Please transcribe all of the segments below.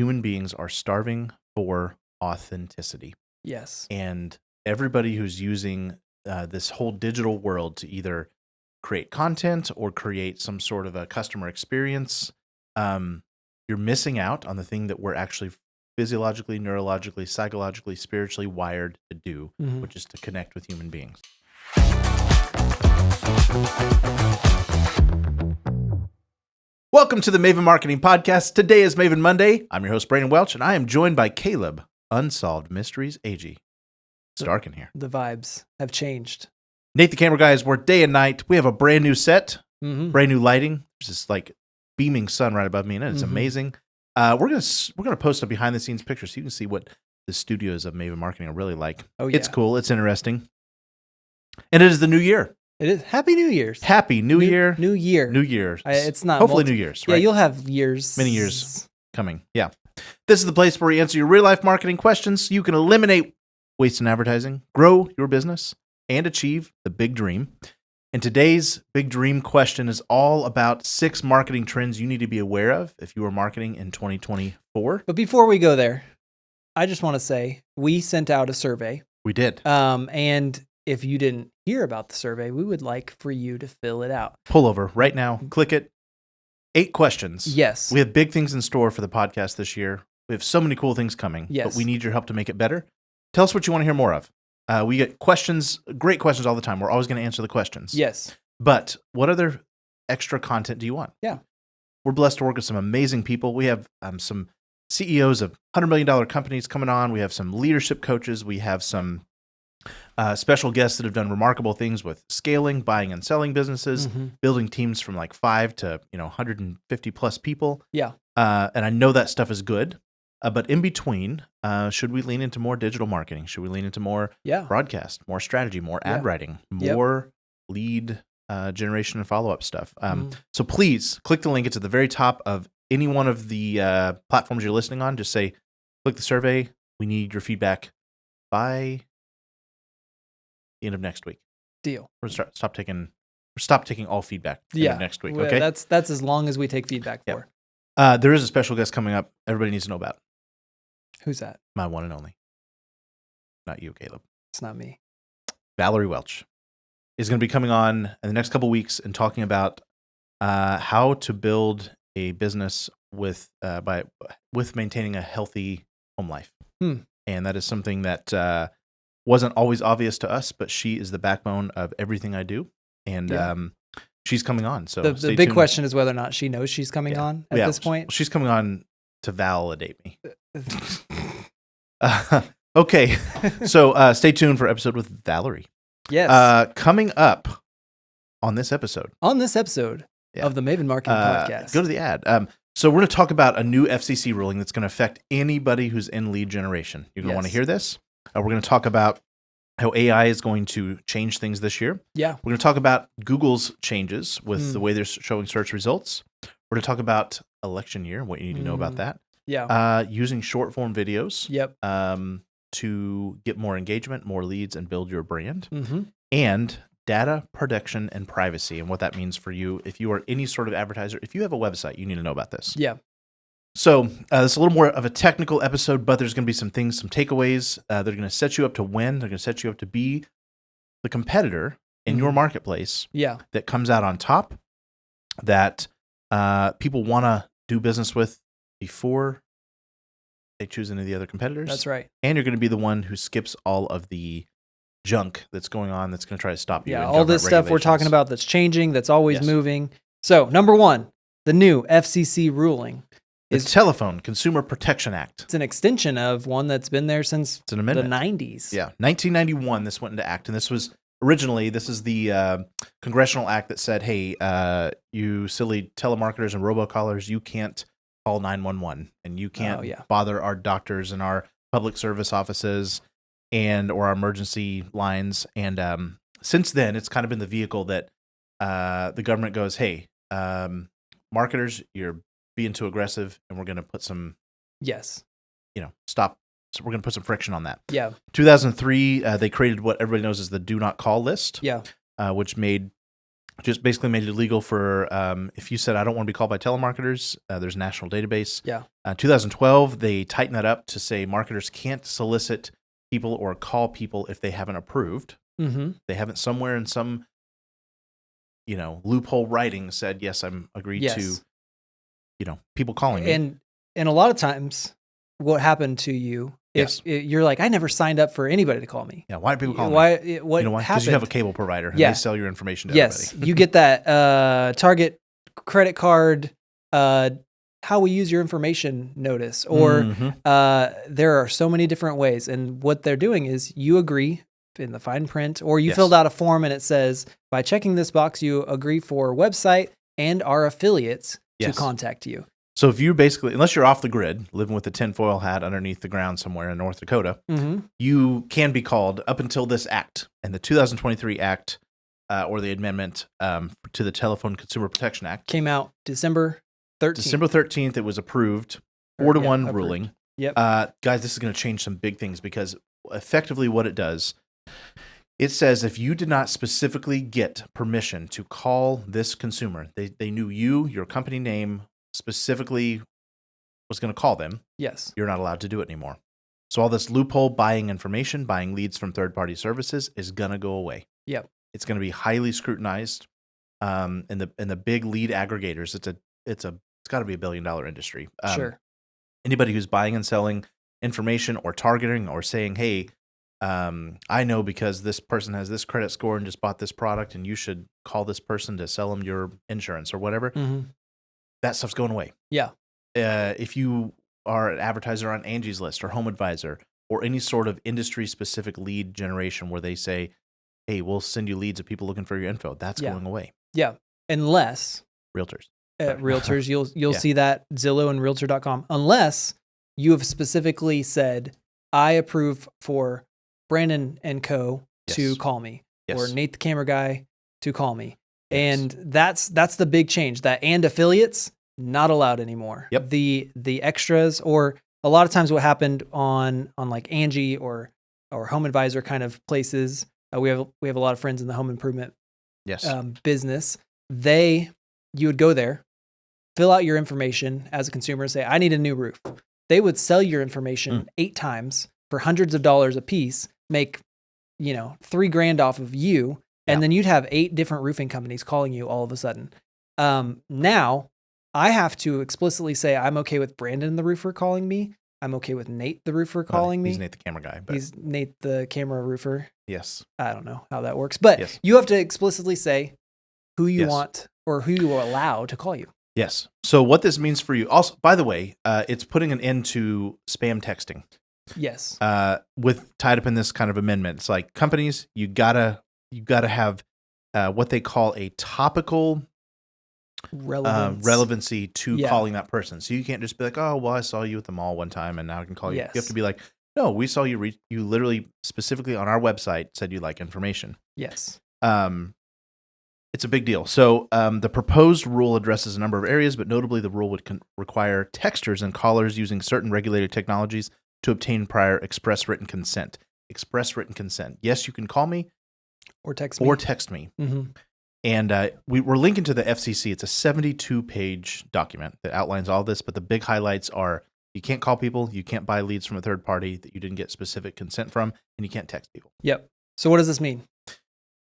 human beings are starving for authenticity. Yes. And everybody who's using this whole digital world to either create content or create some sort of a customer experience, you're missing out on the thing that we're actually physiologically, neurologically, psychologically, spiritually wired to do, which is to connect with human beings. Welcome to the Maven Marketing Podcast. Today is Maven Monday. I'm your host, Brandon Welch, and I am joined by Caleb, Unsolved Mysteries Agee. It's dark in here. The vibes have changed. Nate, the camera guy, has worked day and night. We have a brand new set, brand new lighting. There's this like beaming sun right above me, and it's amazing. We're gonna post a behind the scenes picture so you can see what the studios of Maven Marketing are really like. Oh yeah, it's cool. It's interesting, and it is the new year. It is. Happy New Year's. Happy New Year. New Year. New Year. It's not hopefully New Year's. Right? Yeah, you'll have years. Many years coming. Yeah. This is the place where we answer your real life marketing questions so you can eliminate waste in advertising, grow your business, and achieve the big dream. And today's big dream question is all about 6 marketing trends you need to be aware of if you are marketing in 2024. But before we go there, I just want to say we sent out a survey. We did. And if you didn't hear about the survey, we would like for you to fill it out. Pull over right now. Click it. 8 questions. Yes. We have big things in store for the podcast this year. We have so many cool things coming. Yes. But we need your help to make it better. Tell us what you want to hear more of. We get questions, great questions all the time. We're always going to answer the questions. Yes. But what other extra content do you want? Yeah. We're blessed to work with some amazing people. We have some CEOs of $100 million companies coming on. We have some leadership coaches. We have some special guests that have done remarkable things with scaling, buying and selling businesses, building teams from like 5 to 150 plus people. Yeah. And I know that stuff is good. But in between, should we lean into more digital marketing? Should we lean into more broadcast, more strategy, more ad writing, more lead generation and follow-up stuff? So please click the link. It's at the very top of any one of the platforms you're listening on. Just say, click the survey. We need your feedback by the end of next week. Deal. We're gonna stop taking all feedback next week. Okay, that's as long as we take feedback for. There is a special guest coming up. Everybody needs to know about. Who's that? My one and only. Not you, Caleb. It's not me. Valerie Welch is going to be coming on in the next couple of weeks and talking about how to build a business with maintaining a healthy home life. And that is something that wasn't always obvious to us, but she is the backbone of everything I do. And she's coming on. So the big question is whether or not she knows she's coming on at this point. Well, she's coming on to validate me. Okay. So stay tuned for episode with Valerie. Yes. Coming up on this episode. Of the Maven Marketing Podcast. Go to the ad. So we're going to talk about a new FCC ruling that's going to affect anybody who's in lead generation. You're going to want to hear this. We're going to talk about how AI is going to change things this year. Yeah. We're going to talk about Google's changes with the way they're showing search results. We're going to talk about election year, what you need to know about that. Yeah. Using short form videos. Yep. To get more engagement, more leads, and build your brand. And data protection and privacy, and what that means for you. If you are any sort of advertiser, if you have a website, you need to know about this. Yeah. So it's a little more of a technical episode, but there's going to be some takeaways that are going to set you up to win. They're going to set you up to be the competitor in your marketplace that comes out on top, that people want to do business with before they choose any of the other competitors. That's right. And you're going to be the one who skips all of the junk that's going on that's going to try to stop you. Yeah, all this stuff we're talking about that's changing, that's always moving. So, number 1, the new FCC ruling. The Telephone Consumer Protection Act. It's an extension of one that's been there since the 90s. Yeah, 1991 this went into act, and this is the congressional act that said, hey, you silly telemarketers and robocallers, you can't call 911, and you can't bother our doctors and our public service offices or our emergency lines. And since then, it's kind of been the vehicle that the government goes, hey, marketers, you're being too aggressive, and we're going to put some stop. So we're going to put some friction on that. Yeah. 2003, they created what everybody knows as the do not call list. Yeah. Which made just basically made it illegal for if you said, I don't want to be called by telemarketers, there's a national database. Yeah. 2012, they tightened that up to say marketers can't solicit people or call people if they haven't approved. Mm-hmm. They haven't somewhere in some, loophole writing said, yes, I'm agreed to, people calling me. And a lot of times what happened to you, if you're like, I never signed up for anybody to call me. Yeah, why are people calling me? What happened? Because you have a cable provider and they sell your information to everybody. You get that Target credit card, how we use your information notice, or there are so many different ways. And what they're doing is you agree in the fine print, or you filled out a form and it says, by checking this box, you agree for website and our affiliates to contact you. So if you basically, unless you're off the grid, living with a tinfoil hat underneath the ground somewhere in North Dakota, you can be called up until this act. And the 2023 act, or the amendment to the Telephone Consumer Protection Act, came out December 13th. December 13th, it was approved, 4-1 ruling. Yep. Guys, this is going to change some big things because effectively what it does, it says if you did not specifically get permission to call this consumer, they knew your company name specifically was going to call them. Yes. You're not allowed to do it anymore. So all this loophole buying information, buying leads from third-party services is going to go away. Yep. It's going to be highly scrutinized. In the big lead aggregators, it's got to be $1 billion industry. Sure. Anybody who's buying and selling information or targeting or saying, hey, I know because this person has this credit score and just bought this product and you should call this person to sell them your insurance or whatever. That stuff's going away. Yeah. If you are an advertiser on Angie's List or Home Advisor or any sort of industry-specific lead generation where they say, hey, we'll send you leads of people looking for your info, that's going away. Yeah. Unless... Realtors. Realtors, you'll see that, Zillow and Realtor.com, unless you have specifically said, I approve for Brandon and Co. to call me, or Nate the camera guy to call me. And that's the big change. That and affiliates not allowed anymore. Yep. The extras, or a lot of times what happened on like Agee or Home Advisor kind of places. We have a lot of friends in the home improvement business. You would go there, fill out your information as a consumer, and say, I need a new roof. They would sell your information 8 times for hundreds of dollars a piece, make $3,000 off of you. And then you'd have 8 different roofing companies calling you all of a sudden. Now, I have to explicitly say I'm okay with Brandon the roofer calling me. I'm okay with Nate the roofer calling me. He's Nate the camera guy. But... He's Nate the camera roofer. Yes. I don't know how that works. But you have to explicitly say who you want or who you will allow to call you. Yes. So what this means for you, also, by the way, it's putting an end to spam texting. Yes. With tied up in this kind of amendment, it's like companies, you gotta have what they call a topical relevancy to calling that person. So you can't just be like, oh, well, I saw you at the mall one time and now I can call you. You have to be like, no, we saw you. You literally specifically on our website said you like information. Yes. It's a big deal. So the proposed rule addresses a number of areas, but notably the rule would require texters and callers using certain regulated technologies to obtain prior express written consent. Express written consent. Yes, you can call me or text me. Mm-hmm. And we're linking to the FCC. It's a 72-page document that outlines all this, but the big highlights are you can't call people, you can't buy leads from a third party that you didn't get specific consent from, and you can't text people. Yep. So what does this mean?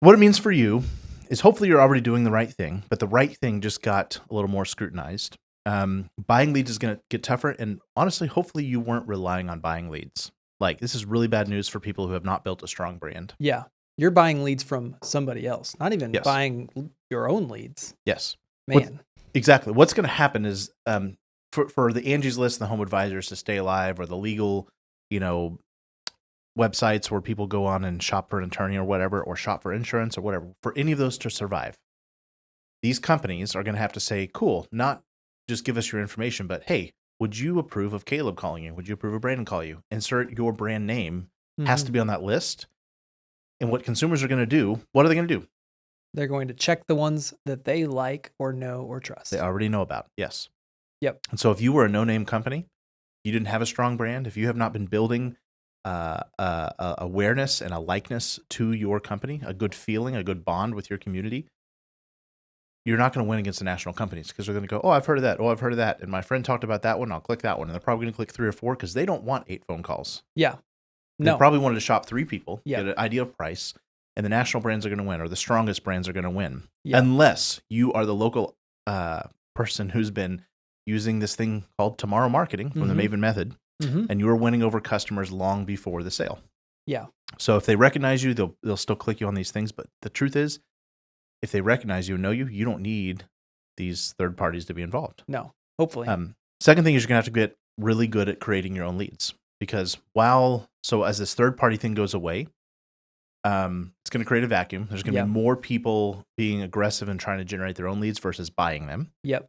What it means for you is hopefully you're already doing the right thing, but the right thing just got a little more scrutinized. Buying leads is going to get tougher, and honestly, hopefully you weren't relying on buying leads. Like, this is really bad news for people who have not built a strong brand. Yeah. You're buying leads from somebody else, not even buying your own leads. Yes. Man. Exactly. What's going to happen is for the Angie's List and the Home Advisors to stay alive, or the legal, websites where people go on and shop for an attorney or whatever, or shop for insurance or whatever, for any of those to survive, these companies are going to have to say, cool, not just give us your information, but hey, would you approve of Caleb calling you? Would you approve of Brandon calling you? Insert your brand name has to be on that list. And what consumers are going to do, what are they going to do? They're going to check the ones that they like or know or trust. They already know about. Yes. Yep. And so if you were a no-name company, you didn't have a strong brand, if you have not been building awareness and a likeness to your company, a good feeling, a good bond with your community, you're not going to win against the national companies because they're going to go, oh, I've heard of that. Oh, I've heard of that. And my friend talked about that one. I'll click that one. And they're probably going to click 3 or 4 because they don't want 8 phone calls. Yeah. They probably wanted to shop 3 people, get an idea of price, and the national brands are going to win, or the strongest brands are going to win. Unless you are the local person who's been using this thing called tomorrow marketing from the Maven method, and you are winning over customers long before the sale. Yeah. So if they recognize you, they'll still click you on these things. But the truth is, if they recognize you and know you, you don't need these third parties to be involved. No, hopefully. Second thing is you're going to have to get really good at creating your own leads. Because as this third party thing goes away, it's going to create a vacuum. There's going to be more people being aggressive and trying to generate their own leads versus buying them. Yep.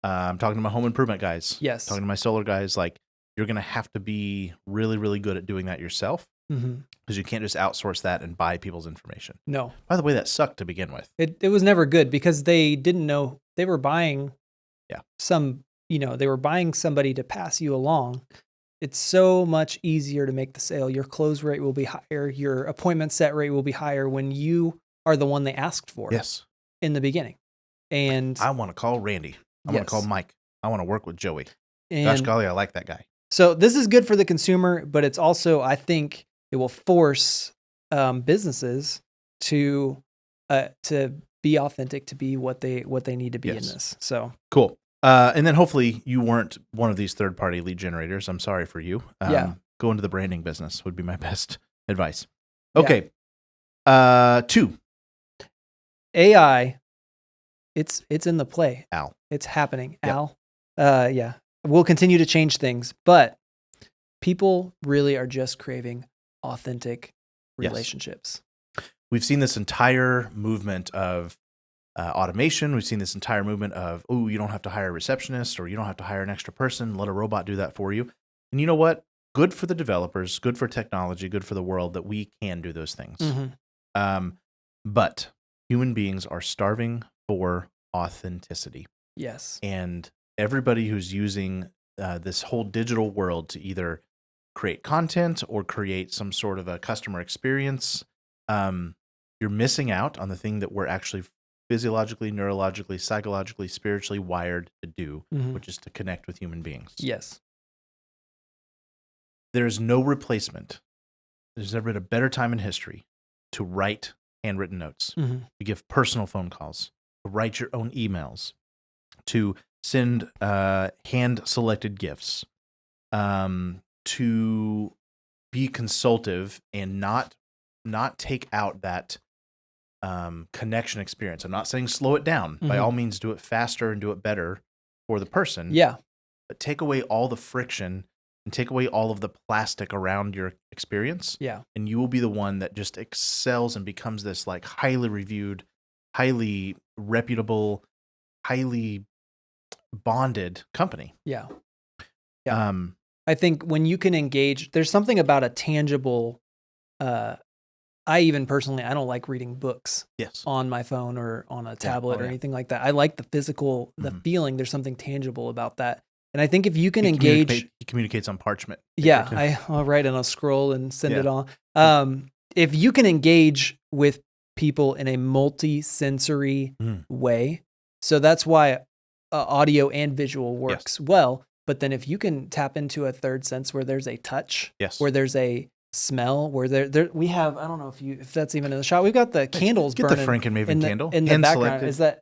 I'm talking to my home improvement guys. Yes. Talking to my solar guys. Like, you're going to have to be really, really good at doing that yourself. Because you can't just outsource that and buy people's information. No. By the way, that sucked to begin with. It was never good because they didn't know they were buying they were buying somebody to pass you along. It's so much easier to make the sale. Your close rate will be higher. Your appointment set rate will be higher when you are the one they asked for. Yes. In the beginning. And I want to call Randy. I want to call Mike. I want to work with Joey. And gosh golly, I like that guy. So this is good for the consumer, but it's also, I think, it will force businesses to be authentic, to be what they need to be in this. So cool. And then hopefully you weren't one of these third-party lead generators. I'm sorry for you. Go into the branding business would be my best advice. Okay. 2. AI. It's in the play. Al. It's happening. Yep. Al. We'll continue to change things, but people really are just craving authentic relationships. We've seen this entire movement of automation. We've seen this entire movement of, you don't have to hire a receptionist or you don't have to hire an extra person. Let a robot do that for you. And you know what? Good for the developers, good for technology, good for the world that we can do those things. But human beings are starving for authenticity. Yes. And everybody who's using this whole digital world to either create content or create some sort of a customer experience, you're missing out on the thing that we're actually physiologically, neurologically, psychologically, spiritually wired to do, which is to connect with human beings. Yes. There's no replacement. There's never been a better time in history to write handwritten notes, to give personal phone calls, to write your own emails, to send hand-selected gifts, to be consultative and not take out that connection experience. I'm not saying slow it down. By all means, do it faster and do it better for the person. Yeah. But take away all the friction and take away all of the plastic around your experience. Yeah. And you will be the one that just excels and becomes this like highly reviewed, highly reputable, highly bonded company. Yeah. Yeah. I think when you can engage, there's something about a tangible, I even personally, I don't like reading books on my phone or on a tablet or anything like that. I like the physical, the feeling. There's something tangible about that. And I think if you can engage. He communicates on parchment. I'll write on a scroll and send it on. If you can engage with people in a multi-sensory way, so that's why audio and visual works well. But then if you can tap into a third sense where there's a touch, where there's a smell, where there we have, I don't know if that's even in the shot. We've got the candles burning. Get the Frank and Maven candle in the background. Is it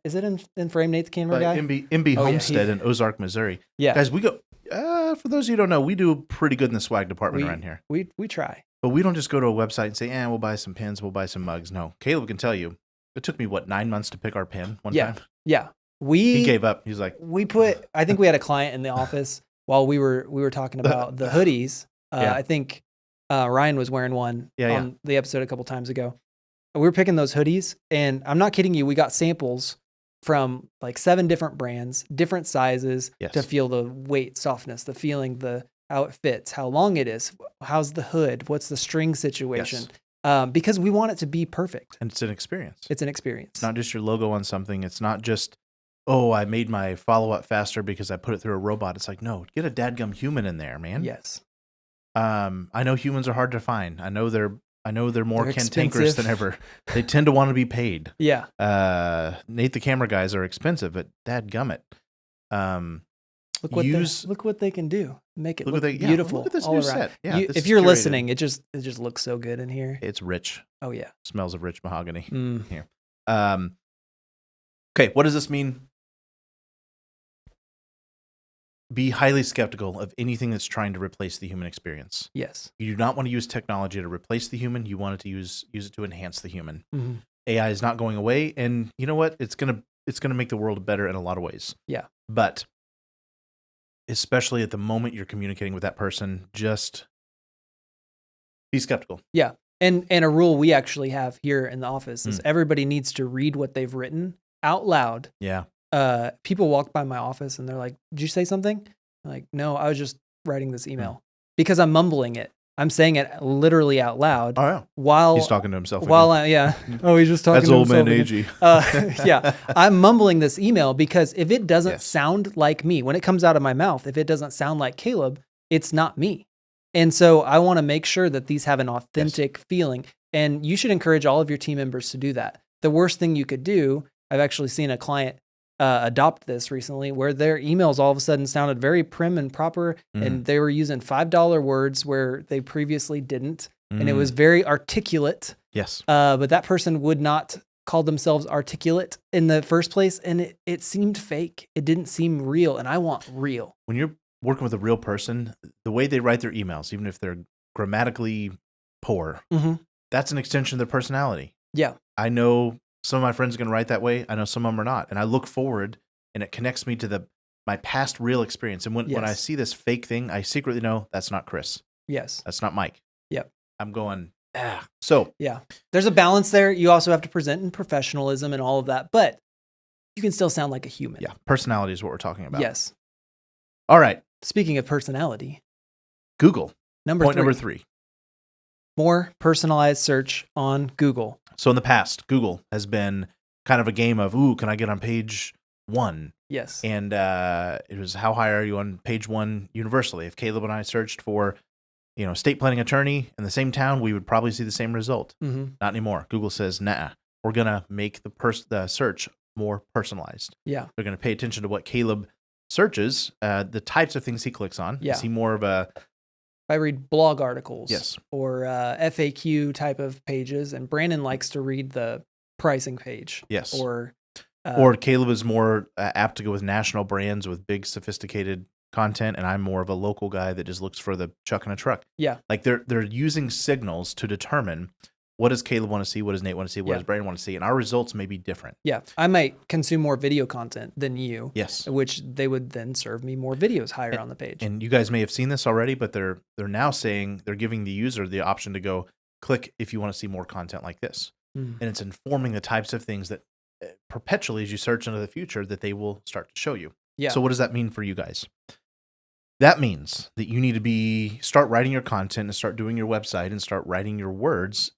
in frame, Nate the camera guy? MB Homestead in Ozark, Missouri. Yeah, guys, we go. For those of you who don't know, we do pretty good in the swag department around here. We try, but we don't just go to a website and say, we'll buy some pins, we'll buy some mugs. No, Caleb can tell you, it took me 9 months to pick our pin one time. Yeah, he gave up. He's like, I think we had a client in the office while we were talking about the hoodies. I think Ryan was wearing one on the episode a couple times ago. We were picking those hoodies, and I'm not kidding you. We got samples from like 7 different brands, different sizes to feel the weight, softness, the feeling, how it fits, how long it is, how's the hood, what's the string situation. Because we want it to be perfect. And it's an experience. It's not just your logo on something. It's not just, I made my follow-up faster because I put it through a robot. It's like, no, get a dadgum human in there, man. Yes. I know humans are hard to find. I know they're I know they're more cantankerous than ever. They tend to want to be paid. Yeah. Nate, the camera guys are expensive, but dadgummit. Look what they can do. Make it look beautiful. Look at this all new around. set. Yeah, if you're listening, it just looks so good in here. It's rich. Oh yeah. Smells of rich mahogany here. Okay, what does this mean? Be highly skeptical of anything that's trying to replace the human experience. Yes. You do not want to use technology to replace the human. You want it to use it to enhance the human. Mm-hmm. AI is not going away, and you know what? It's gonna make the world better in a lot of ways. Yeah. But especially at the moment you're communicating with that person, just be skeptical. Yeah. And a rule we actually have here in the office is everybody needs to read what they've written out loud. Yeah. People walk by my office and they're like, "Did you say something?" I'm like, "No, I was just writing this email," because I'm mumbling it. I'm saying it literally out loud. Oh yeah. While he's talking to himself. Oh, he's just talking. That's to old himself man Agee. Yeah, I'm mumbling this email because if it doesn't sound like me when it comes out of my mouth, if it doesn't sound like Caleb, it's not me. And so I want to make sure that these have an authentic feeling. And you should encourage all of your team members to do that. The worst thing you could do, I've actually seen a client adopt this recently, where their emails all of a sudden sounded very prim and proper, and they were using $5 words where they previously didn't, and it was very articulate. Yes. But that person would not call themselves articulate in the first place, and it seemed fake. It didn't seem real, and I want real. When you're working with a real person, the way they write their emails, even if they're grammatically poor, that's an extension of their personality. Yeah. I know some of my friends are going to write that way. I know some of them are not. And I look forward, and it connects me to my past real experience. And when I see this fake thing, I secretly know that's not Chris. Yes. That's not Mike. Yep. I'm going, So. Yeah. There's a balance there. You also have to present in professionalism and all of that, but you can still sound like a human. Yeah. Personality is what we're talking about. Yes. All right. Speaking of personality. Google. Point number 3. More personalized search on Google. So in the past, Google has been kind of a game of, can I get on page 1? Yes. And it was, how high are you on page 1 universally? If Caleb and I searched for, estate planning attorney in the same town, we would probably see the same result. Not anymore. Google says, nah, we're going to make the search more personalized. Yeah. They're going to pay attention to what Caleb searches, the types of things he clicks on. Yeah. Is he more of a... I read blog articles, yes, or FAQ type of pages, and Brandon likes to read the pricing page. Yes, or Caleb is more apt to go with national brands with big, sophisticated content, and I'm more of a local guy that just looks for the chuck in a truck. Yeah, like they're using signals to determine what does Caleb want to see, what does Nate want to see, what does Brandon want to see, and our results may be different. Yeah, I might consume more video content than you. Yes, which they would then serve me more videos higher on the page. And you guys may have seen this already, but they're now saying they're giving the user the option to go click if you want to see more content like this, and it's informing the types of things that perpetually, as you search into the future, that they will start to show you. Yeah. So what does that mean for you guys? That means that you need to start writing your content and start doing your website and start writing your words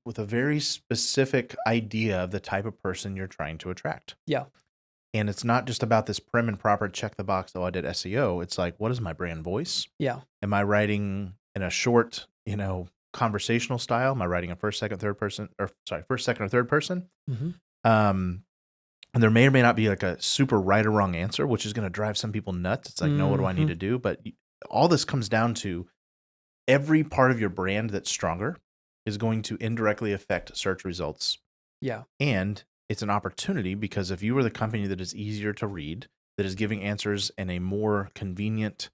with a very specific idea of the type of person you're trying to attract. Yeah. And it's not just about this prim and proper check the box, I did SEO. It's like, what is my brand voice? Yeah. Am I writing in a short, conversational style? Am I writing in first, second, or third person? And there may or may not be like a super right or wrong answer, which is going to drive some people nuts. It's like, no, what do I need to do? But all this comes down to every part of your brand that's stronger is going to indirectly affect search results. Yeah. And it's an opportunity, because if you are the company that is easier to read, that is giving answers in a more convenient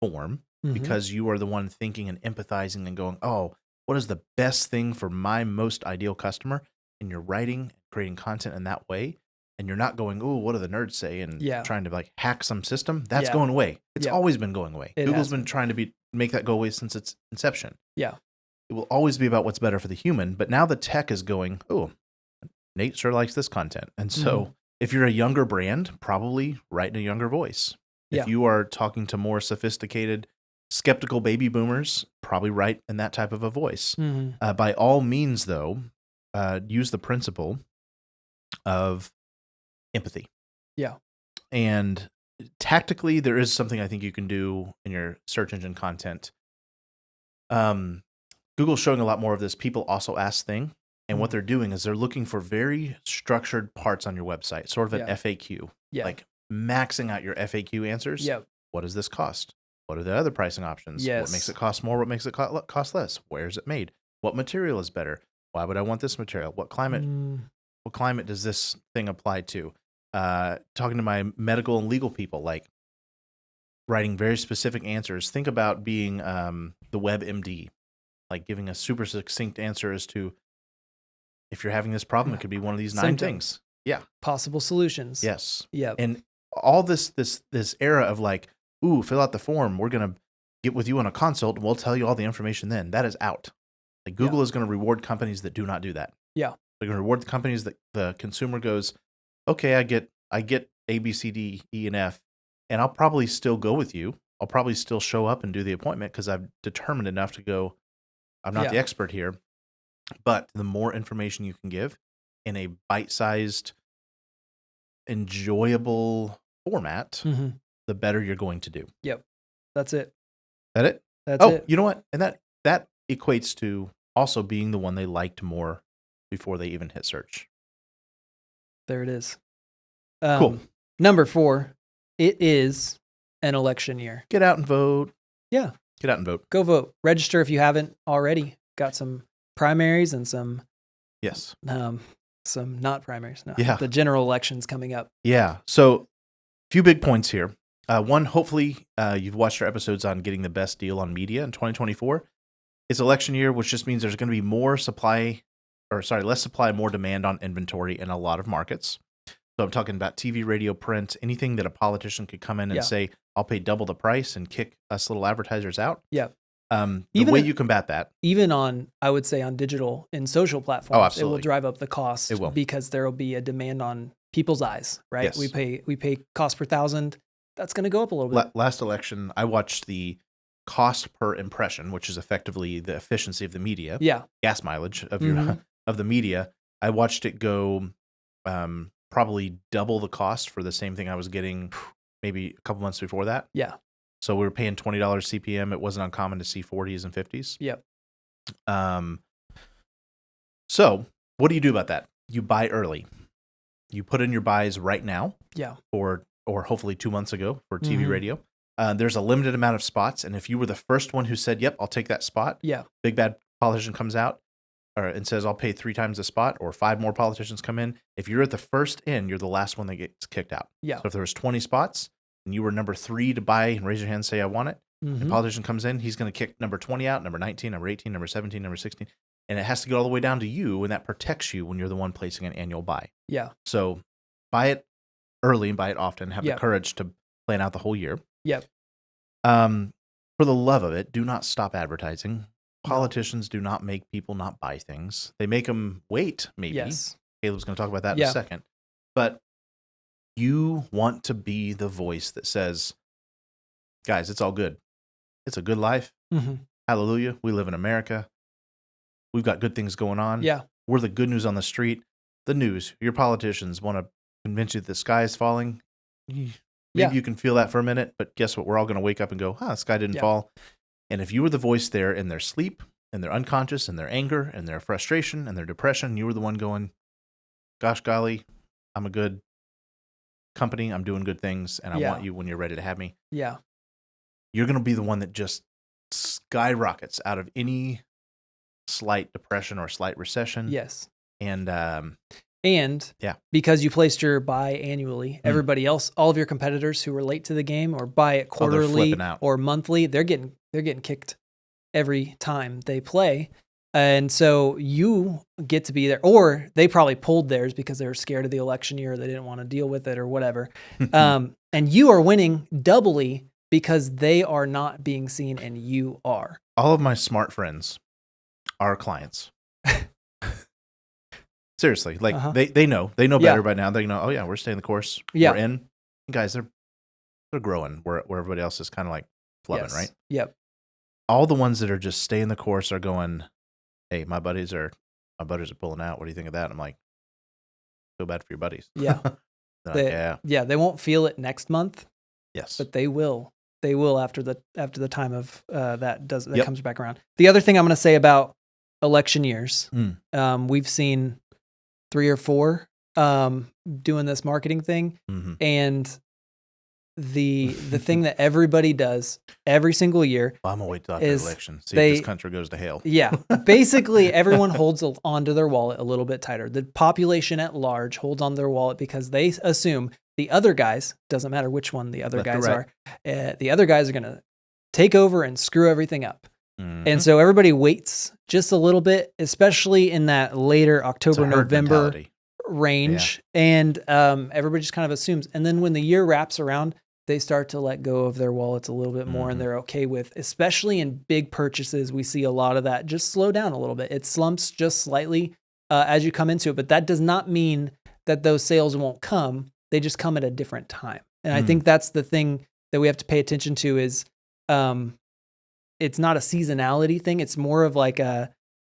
form, because you are the one thinking and empathizing and going, what is the best thing for my most ideal customer? And you're writing, creating content in that way. And you're not going, what do the nerds say? And trying to hack some system. That's going away. It's always been going away. Google's been trying to make that go away since its inception. Yeah. It will always be about what's better for the human, but now the tech is going, Nate sure likes this content. And so if you're a younger brand, probably write in a younger voice. If you are talking to more sophisticated, skeptical baby boomers, probably write in that type of a voice. By all means, though, use the principle of empathy. Yeah. And tactically, there is something I think you can do in your search engine content. Google's showing a lot more of this people also ask thing. And what they're doing is they're looking for very structured parts on your website, sort of an FAQ, like maxing out your FAQ answers. Yep. What does this cost? What are the other pricing options? Yes. What makes it cost more? What makes it cost less? Where is it made? What material is better? Why would I want this material? What climate? What climate does this thing apply to? Talking to my medical and legal people, like writing very specific answers. Think about being the WebMD, like giving a super succinct answer as to if you're having this problem, it could be one of these 9 things. Yeah. Possible solutions. Yes. Yeah. And all this era of like, ooh, fill out the form. We're going to get with you on a consult and we'll tell you all the information then. That is out. Like Google is going to reward companies that do not do that. Yeah. They're going to reward the companies that the consumer goes, okay, I get A, B, C, D, E, and F, and I'll probably still go with you. I'll probably still show up and do the appointment because I've determined enough to go, I'm not the expert here. But the more information you can give in a bite-sized, enjoyable format, the better you're going to do. Yep. That's it. That it? That's it. You know what? And that equates to also being the one they liked more before they even hit search. There it is. Cool. Number 4, it is an election year. Get out and vote. Yeah. Get out and vote. Go vote. Register if you haven't already. Got some primaries and some some not primaries. No. Yeah. The general elections coming up. Yeah. So a few big points here. One, hopefully you've watched our episodes on getting the best deal on media in 2024. It's election year, which just means there's going to be less supply, more demand on inventory in a lot of markets. So I'm talking about TV, radio, print, anything that a politician could come in and say, I'll pay double the price and kick us little advertisers out. Yeah. The way you combat that. Even on, I would say on digital and social platforms, it will drive up the cost. It will. Because there will be a demand on people's eyes, right? Yes. We pay cost per thousand. That's going to go up a little bit. Last election, I watched the cost per impression, which is effectively the efficiency of the media. Yeah. Gas mileage of your of the media. I watched it go probably double the cost for the same thing I was getting maybe a couple months before that. Yeah. So we were paying $20 CPM. It wasn't uncommon to see 40s and 50s. Yep. So what do you do about that? You buy early. You put in your buys right now. Yeah. Or hopefully 2 months ago for TV, radio. There's a limited amount of spots, and if you were the first one who said, "Yep, I'll take that spot," big bad politician comes out and says, "I'll pay 3 times the spot," or 5 more politicians come in. If you're at the first in, you're the last one that gets kicked out. Yeah. So if there was 20 spots and you were number 3 to buy and raise your hand and say, "I want it," and a politician comes in, he's going to kick number 20 out, number 19, number 18, number 17, number 16, and it has to go all the way down to you, and that protects you when you're the one placing an annual buy. Yeah. So buy it early and buy it often. Have the courage to plan out the whole year. Yep. For the love of it, do not stop advertising. Politicians do not make people not buy things. They make them wait, maybe. Yes. Caleb's going to talk about that in a second. But you want to be the voice that says, guys, it's all good. It's a good life. Hallelujah. We live in America. We've got good things going on. Yeah. We're the good news on the street. The news, your politicians want to convince you that the sky is falling. Maybe you can feel that for a minute, but guess what? We're all going to wake up and go, the sky didn't fall. And if you were the voice there in their sleep, in their unconscious, in their anger, in their frustration, and their depression, you were the one going, gosh golly, I'm a good company. I'm doing good things, and I want you when you're ready to have me. Yeah. You're going to be the one that just skyrockets out of any slight depression or slight recession. Yes. And because you placed your buy annually, everybody else, all of your competitors who were late to the game or buy it quarterly or monthly, they're getting kicked every time they play. And so you get to be there, or they probably pulled theirs because they were scared of the election year, or they didn't want to deal with it or whatever. And you are winning doubly because they are not being seen and you are. All of my smart friends are clients. Seriously, like they know better by now. They know, oh yeah, we're staying the course. Yeah. We're in. Guys, they're growing where everybody else is kind of like flubbing, right? Yep. All the ones that are just staying the course are going, hey, my buddies are pulling out. What do you think of that? And I'm like, feel bad for your buddies. Yeah. Like, they won't feel it next month. Yes. But they will they will after the time of that comes back around. The other thing I'm going to say about election years, we've seen 3 or 4 doing this marketing thing, and the thing that everybody does every single year. Well, I'm gonna wait till after the election. See if this country goes to hell. Yeah, basically everyone holds onto their wallet a little bit tighter. The population at large holds on their wallet because they assume the other guys, doesn't matter which one the other guys are, the other guys are gonna take over and screw everything up. And so everybody waits just a little bit, especially in that later October, November range. And everybody just kind of assumes. And then when the year wraps around, they start to let go of their wallets a little bit more, and they're okay with, especially in big purchases, we see a lot of that just slow down a little bit. It slumps just slightly as you come into it, but that does not mean that those sales won't come. They just come at a different time. And I think that's the thing that we have to pay attention to is it's not a seasonality thing. It's more of like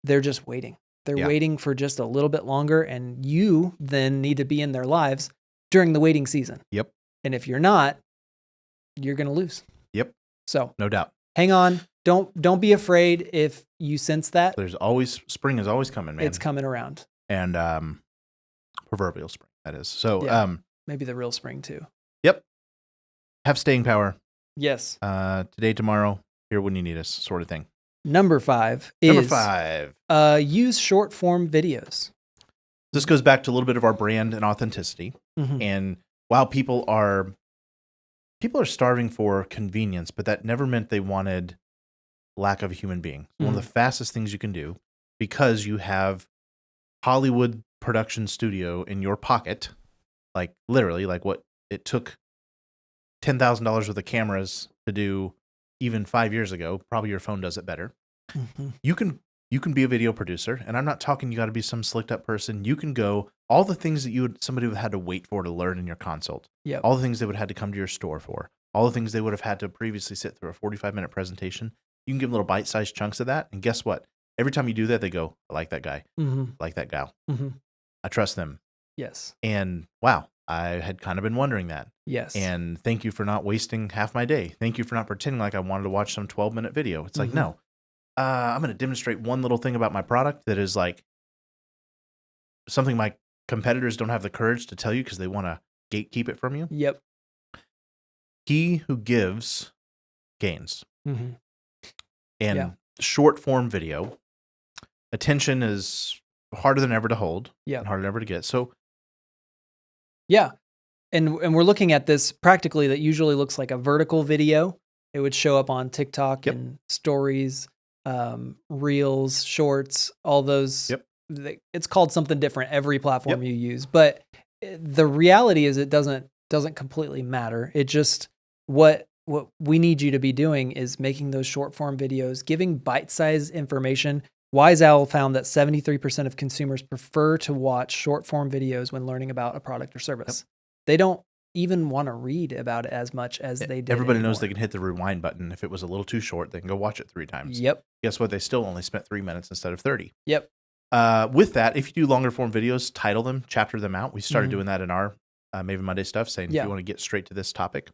they're just waiting. They're waiting for just a little bit longer, and you then need to be in their lives during the waiting season. Yep. And if you're not, you're going to lose. Yep. So no doubt. Hang on. Don't be afraid if you sense that. Spring is always coming, man. It's coming around. And proverbial spring, that is. So maybe the real spring too. Yep. Have staying power. Yes. Today, tomorrow, here when you need us, sort of thing. Number 5 is use short form videos. This goes back to a little bit of our brand and authenticity. And while people are starving for convenience, but that never meant they wanted lack of a human being. One of the fastest things you can do, because you have Hollywood production studio in your pocket, like literally, like what it took $10,000 worth of cameras to do even 5 years ago. Probably your phone does it better. You can be a video producer, and I'm not talking you got to be some slicked up person. You can go all the things that somebody would have had to wait for to learn in your consult. Yep. All the things they would have had to come to your store for. All the things they would have had to previously sit through a 45-minute presentation. You can give them little bite-sized chunks of that, and guess what? Every time you do that, they go, I like that guy. I like that gal. I trust them. Yes. And wow, I had kind of been wondering that. Yes. And thank you for not wasting half my day. Thank you for not pretending like I wanted to watch some 12-minute video. It's like, no. I'm going to demonstrate one little thing about my product that is like something my competitors don't have the courage to tell you because they want to gatekeep it from you. Yep. He who gives gains. And short form video, attention is harder than ever to hold and harder than ever to get. So, and we're looking at this practically that usually looks like a vertical video. It would show up on TikTok and stories, reels, shorts, all those. It's called something different every platform you use, but the reality is it doesn't completely matter. It just what we need you to be doing is making those short form videos, giving bite-sized information. Wise Owl found that 73% of consumers prefer to watch short form videos when learning about a product or service. They don't even want to read about it as much as they did. Everybody knows they can hit the rewind button. If it was a little too short, they can go watch it 3 times. Guess what? They still only spent 3 minutes instead of 30. With that, if you do longer form videos, title them, chapter them out. We started doing that in our MavenMonday stuff, saying if you want to get straight to this topic.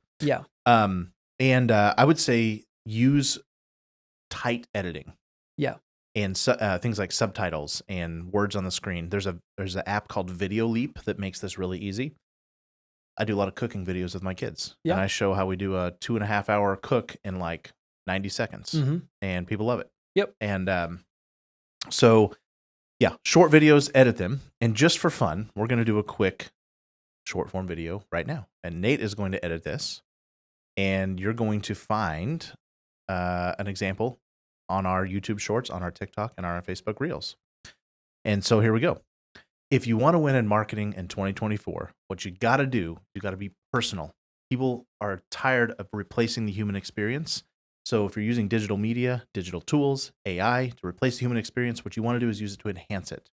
And I would say use tight editing. And things like subtitles and words on the screen. There's an app called Video Leap that makes this really easy. I do a lot of cooking videos with my kids. And I show how we do a 2.5-hour cook in like 90 seconds. And people love it. And so, short videos, edit them. And just for fun, we're going to do a quick short form video right now. And Nate is going to edit this. And you're going to find an example on our YouTube Shorts, on our TikTok, and our Facebook Reels. And so here we go. If you want to win in marketing in 2024, what you got to do, you got to be personal. People are tired of replacing the human experience. So if you're using digital media, digital tools, AI to replace the human experience, what you want to do is use it to enhance it.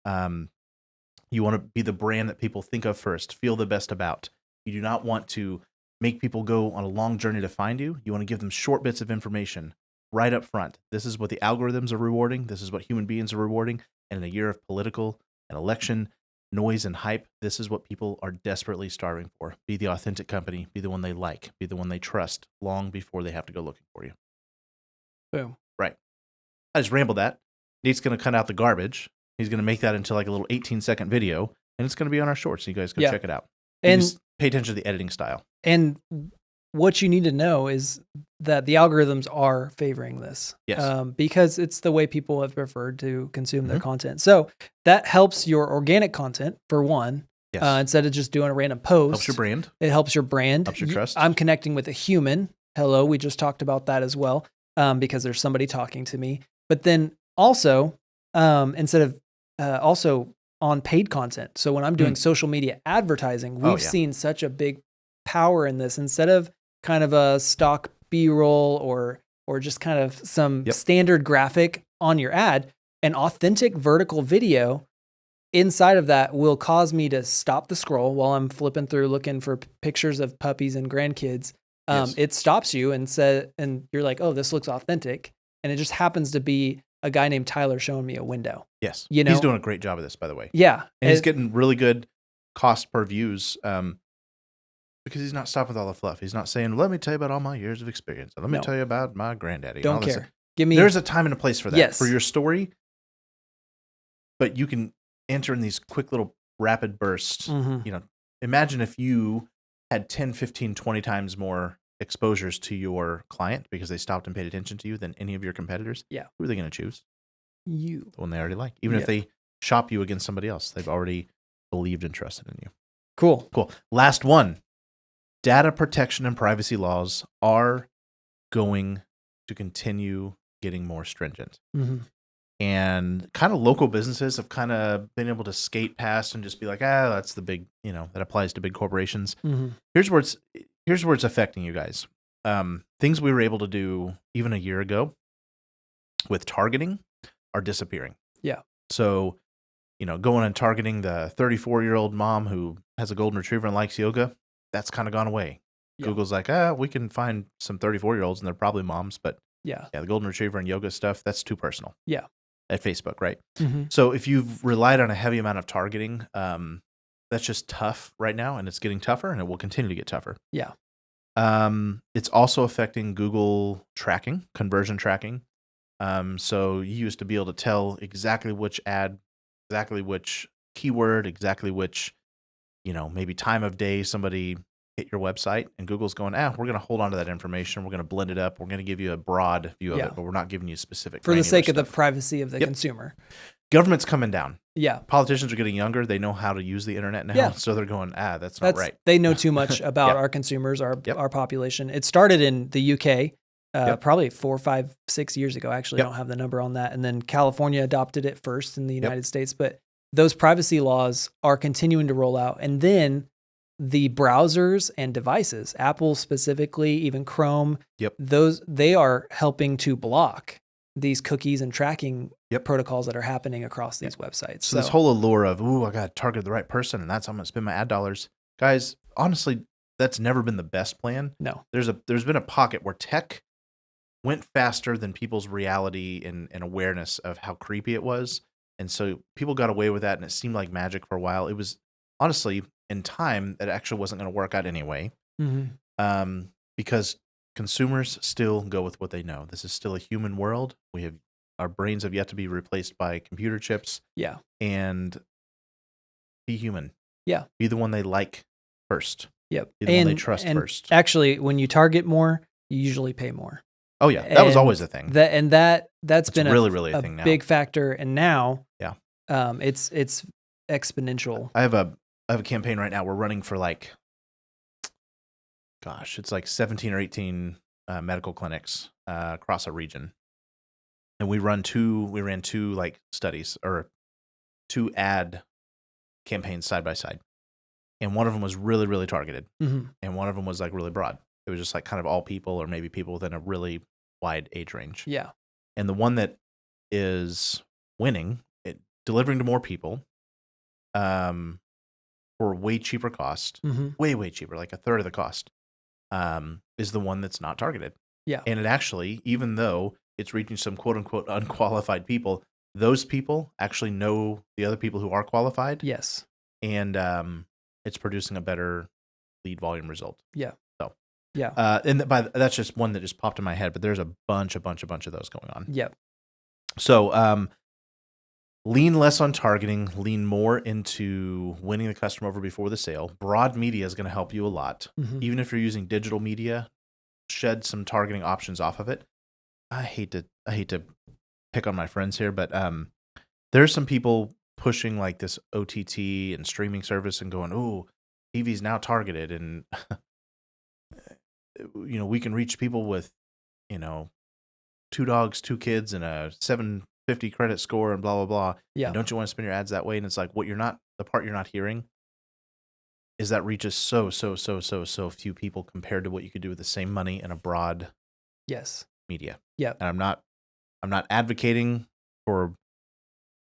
You want to be the brand that people think of first, feel the best about. You do not want to make people go on a long journey to find you. You want to give them short bits of information right up front. This is what the algorithms are rewarding. This is what human beings are rewarding. And in a year of political and election noise and hype. This is what people are desperately starving for. Be the authentic company. Be the one they like. Be the one they trust long before they have to go looking for you. Boom. Right. I just rambled that. Nate's going to cut out the garbage. He's going to make that into like a little 18-second video, and it's going to be on our shorts. So you guys go check it out. And just pay attention to the editing style. And what you need to know is that the algorithms are favoring this. Yes. Because it's the way people have preferred to consume their content. So that helps your organic content, for one. Yes. Instead of just doing a random post. Helps your brand. It helps your brand. Helps your trust. I'm connecting with a human. Hello, we just talked about that as well, because there's somebody talking to me. But then also, instead of also on paid content. So when I'm doing social media advertising, we've seen such a big power in this. Instead of kind of a stock B-roll or just kind of some standard graphic on your ad, an authentic vertical video inside of that will cause me to stop the scroll while I'm flipping through looking for pictures of puppies and grandkids. It stops you and you're like, oh, this looks authentic. And it just happens to be a guy named Tyler showing me a window. Yes. He's doing a great job of this, by the way. Yeah. And he's getting really good cost per views because he's not stopping with all the fluff. He's not saying, let me tell you about all my years of experience. Let me tell you about my granddaddy. Don't care. There's a time and a place for that, for your story. But you can enter in these quick little rapid bursts. Imagine if you had 10, 15, 20 times more exposures to your client because they stopped and paid attention to you than any of your competitors. Yeah. Who are they going to choose? You. The one they already like. Even if they shop you against somebody else, they've already believed and trusted in you. Cool. Last one. Data protection and privacy laws are going to continue getting more stringent. And kind of local businesses have kind of been able to skate past and just be like, that's the big, that applies to big corporations. Here's where it's affecting you guys. Things we were able to do even a year ago with targeting are disappearing. Yeah. So, going and targeting the 34-year-old mom who has a golden retriever and likes yoga, that's kind of gone away. Yeah. Google's like, we can find some 34-year-olds and they're probably moms, but the golden retriever and yoga stuff, that's too personal. Yeah. At Facebook, right? So if you've relied on a heavy amount of targeting, that's just tough right now, and it's getting tougher, and it will continue to get tougher. Yeah. It's also affecting Google tracking, conversion tracking. So you used to be able to tell exactly which ad, exactly which keyword, exactly which, maybe time of day somebody hit your website, and Google's going, we're going to hold on to that information. We're going to blend it up. We're going to give you a broad view of it, but we're not giving you specific. For the sake of the privacy of the consumer. Government's coming down. Yeah. Politicians are getting younger. They know how to use the internet now. So they're going, that's not right. They know too much about our consumers, our population. It started in the UK probably 4, 5, 6 years ago. Actually, I don't have the number on that. And then California adopted it first in the United States. But those privacy laws are continuing to roll out. And then the browsers and devices, Apple specifically, even Chrome, they are helping to block these cookies and tracking protocols that are happening across these websites. So this whole allure of, I got to target the right person and that's how I'm going to spend my ad dollars. Guys, honestly, that's never been the best plan. No. There's been a pocket where tech went faster than people's reality and awareness of how creepy it was. And so people got away with that and it seemed like magic for a while. It was honestly in time that actually wasn't going to work out anyway. Because consumers still go with what they know. This is still a human world. Our brains have yet to be replaced by computer chips. Yeah. And be human. Yeah. Be the one they like first. Yep. Be the one they trust first. Actually, when you target more, you usually pay more. Oh yeah, that was always a thing. That's been really a thing now. Big factor, and now it's exponential. I have a campaign right now. We're running for it's like 17 or 18 medical clinics across a region, and we ran two studies or 2 ad campaigns side by side, and one of them was really, really targeted, and one of them was really broad. It was just kind of all people or maybe people within a really wide age range. Yeah. And the one that is winning, delivering to more people for way cheaper cost, way, way cheaper, like a third of the cost, is the one that's not targeted. Yeah. And it actually, even though it's reaching some quote unquote unqualified people, those people actually know the other people who are qualified. Yes. and it's producing a better lead volume result. Yeah. So yeah, that's just one that just popped in my head, but there's a bunch of those going on. Yep. So lean less on targeting, lean more into winning the customer over before the sale. Broad media is going to help you a lot. Mm-hmm. Even if you're using digital media, shed some targeting options off of it. I hate to pick on my friends here, but there's some people pushing like this OTT and streaming service and going, "Oh, TV's now targeted, and we can reach people with, 2 dogs, 2 kids, and a 750 credit score, and blah blah blah." Yeah. And don't you want to spend your ads that way? And it's like the part you're not hearing is that reaches so few people compared to what you could do with the same money in a broad media. Yeah. And I'm not advocating for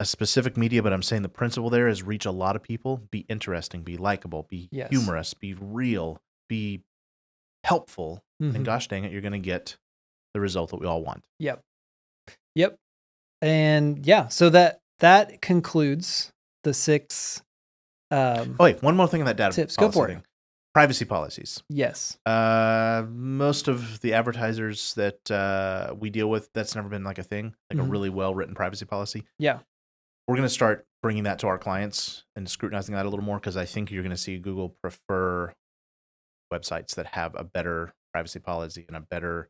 a specific media, but I'm saying the principle there is reach a lot of people, be interesting, be likable, be humorous, be real, be helpful, and gosh dang it, you're going to get the result that we all want. Yep. And so that concludes the 6 wait, one more thing on that data tips. Go for it. Privacy policies. Yes. Most of the advertisers that we deal with, that's never been like a thing, like a really well-written privacy policy. Yeah. We're going to start bringing that to our clients and scrutinizing that a little more, because I think you're going to see Google prefer websites that have a better privacy policy and a better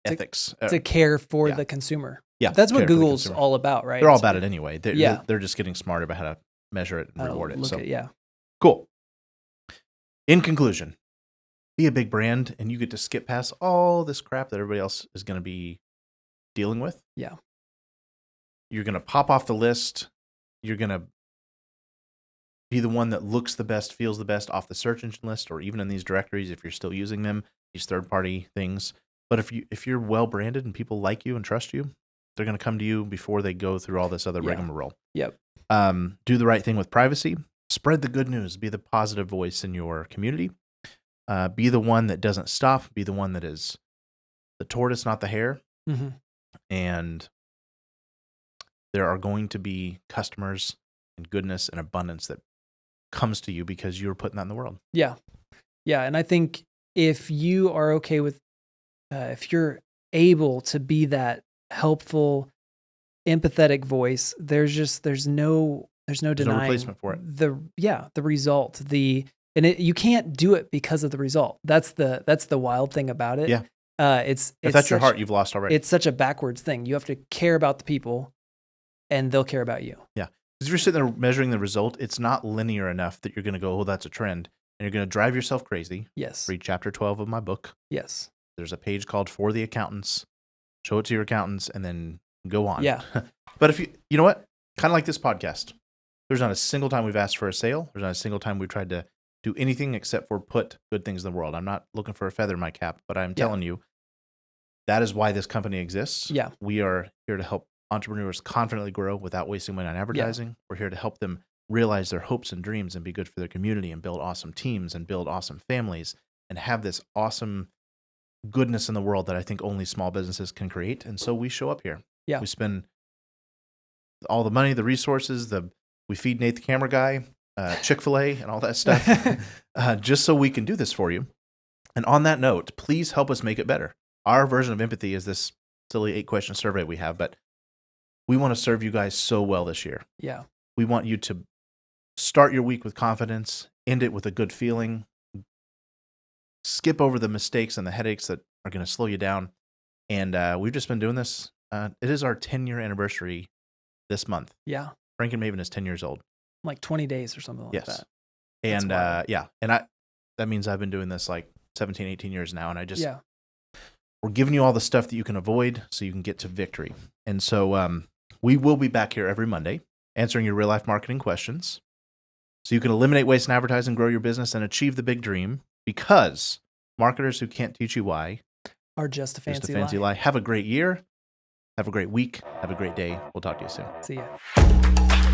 ethics. To care for the consumer. Yeah. That's what Google's all about, right? They're all about it anyway. They're just getting smarter about how to measure it and reward it. Cool. In conclusion, be a big brand and you get to skip past all this crap that everybody else is going to be dealing with. Yeah. You're going to pop off the list. You're going to be the one that looks the best, feels the best off the search engine list, or even in these directories if you're still using them, these third-party things. But if you're well branded and people like you and trust you, they're going to come to you before they go through all this other rigmarole. Yep. Do the right thing with privacy. Spread the good news. Be the positive voice in your community. Be the one that doesn't stop. Be the one that is the tortoise, not the hare. Mm-hmm. And there are going to be customers and goodness and abundance that comes to you because you're putting that in the world. Yeah. Yeah. And I think if you are okay with, if you're able to be that helpful, empathetic voice, there's no denying no replacement for it. The result, you can't do it because of the result. That's the wild thing about it. Yeah. If that's your heart, you've lost already. It's such a backwards thing. You have to care about the people and they'll care about you. Yeah. Because if you're sitting there measuring the result, it's not linear enough that you're going to go, oh, that's a trend. And you're going to drive yourself crazy. Yes. Read chapter 12 of my book. Yes. There's a page called For the Accountants. Show it to your accountants and then go on. Yeah. But if you know what? Kind of like this podcast. There's not a single time we've asked for a sale. There's not a single time we've tried to do anything except for put good things in the world. I'm not looking for a feather in my cap, but I'm telling you, that is why this company exists. Yeah. We are here to help entrepreneurs confidently grow without wasting money on advertising. Yeah. We're here to help them realize their hopes and dreams and be good for their community and build awesome teams and build awesome families and have this awesome goodness in the world that I think only small businesses can create. And so we show up here. Yeah. We spend all the money, the resources, we feed Nate the camera guy, Chick-fil-A and all that stuff just so we can do this for you. And on that note, please help us make it better. Our version of empathy is this silly 8-question survey we have, but we want to serve you guys so well this year. Yeah. We want you to start your week with confidence, end it with a good feeling, skip over the mistakes and the headaches that are going to slow you down. And we've just been doing this. It is our 10-year anniversary this month. Yeah. Frank and Maven is 10 years old. Like 20 days or something like that. And that means I've been doing this like 17, 18 years now. And I just, we're giving you all the stuff that you can avoid so you can get to victory. And so we will be back here every Monday answering your real life marketing questions so you can eliminate waste in advertising, grow your business, and achieve the big dream, because marketers who can't teach you why are just a fancy lie. Have a great year. Have a great week. Have a great day. We'll talk to you soon. See ya.